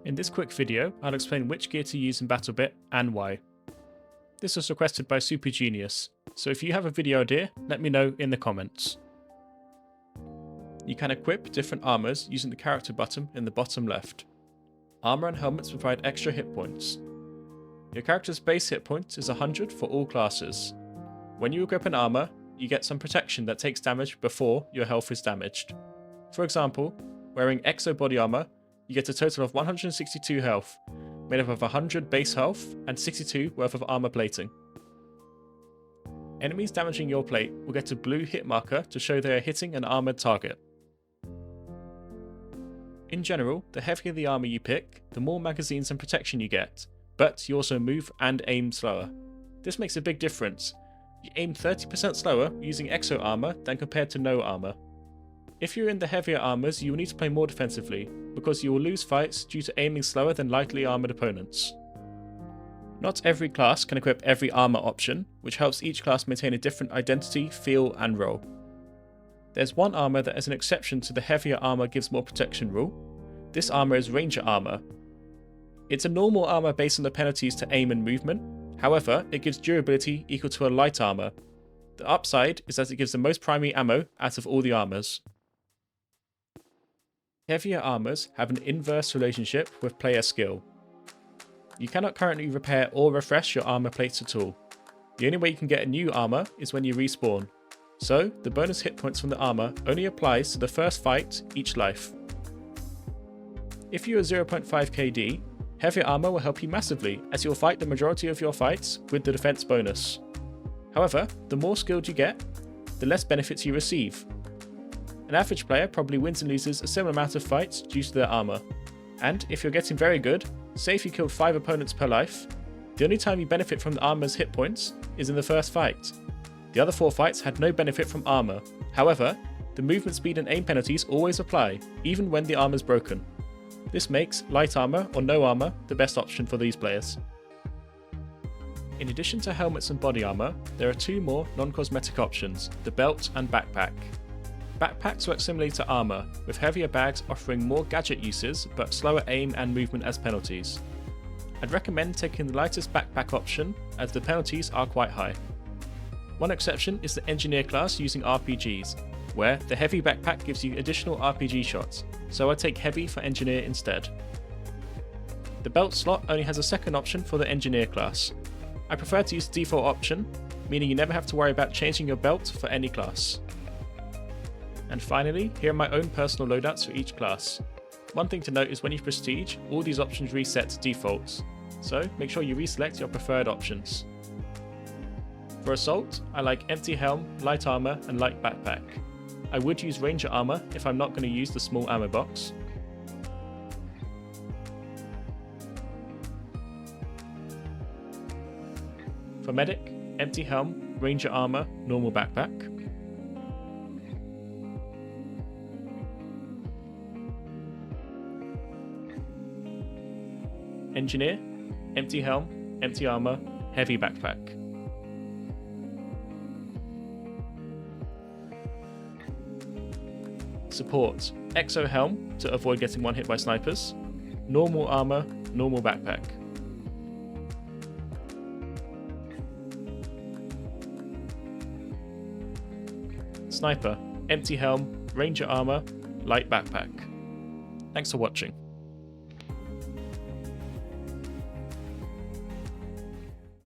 In this quick video, I'll explain which gear to use in Battlebit and why. This was requested by Super Genius, so if you have a video idea, let me know in the comments. You can equip different armours using the character button in the bottom left. Armour and helmets provide extra hit points. Your character's base hit points is 100 for all classes. When you equip an armour, you get some protection that takes damage before your health is damaged. For example, wearing Exo Body Armour, you get a total of 162 health, made up of 100 base health and 62 worth of armour plating. Enemies damaging your plate will get a blue hit marker to show they are hitting an armoured target. In general, the heavier the armour you pick, the more magazines and protection you get, but you also move and aim slower. This makes a big difference. You aim 30% slower using Exo Armour than compared to no armour. If you're in the heavier armours, you will need to play more defensively, because you will lose fights due to aiming slower than lightly armoured opponents. Not every class can equip every armour option, which helps each class maintain a different identity, feel and role. There's one armour that is an exception to the heavier armour gives more protection rule. This armour is Ranger Armour. It's a normal armour based on the penalties to aim and movement, however it gives durability equal to a light armour. The upside is that it gives the most primary ammo out of all the armours. Heavier armours have an inverse relationship with player skill. You cannot currently repair or refresh your armour plates at all. The only way you can get a new armour is when you respawn, so the bonus hit points from the armour only applies to the first fight each life. If you are 0.5 KD, heavier armour will help you massively, as you will fight the majority of your fights with the defense bonus. However, the more skilled you get, the less benefits you receive. An average player probably wins and loses a similar amount of fights due to their armour. And if you're getting very good, say if you killed 5 opponents per life, the only time you benefit from the armour's hit points is in the first fight. The other 4 fights had no benefit from armour. However, the movement speed and aim penalties always apply, even when the armour's broken. This makes light armour or no armour the best option for these players. In addition to helmets and body armour, there are 2 more non-cosmetic options, the belt and backpack. Backpacks work similarly to armour, with heavier bags offering more gadget uses but slower aim and movement as penalties. I'd recommend taking the lightest backpack option, as the penalties are quite high. One exception is the engineer class using RPGs, where the heavy backpack gives you additional RPG shots, so I take heavy for engineer instead. The belt slot only has a second option for the engineer class. I prefer to use the default option, meaning you never have to worry about changing your belt for any class. And finally, here are my own personal loadouts for each class. One thing to note is when you prestige, all these options reset to defaults, so make sure you reselect your preferred options. For assault, I like empty helm, light armour and light backpack. I would use Ranger Armour if I'm not going to use the small ammo box. For medic, empty helm, Ranger Armour, normal backpack. Engineer, empty helm, empty armour, heavy backpack. Support, Exo helm to avoid getting one hit by snipers, normal armour, normal backpack. Sniper, empty helm, Ranger Armour, light backpack. Thanks for watching.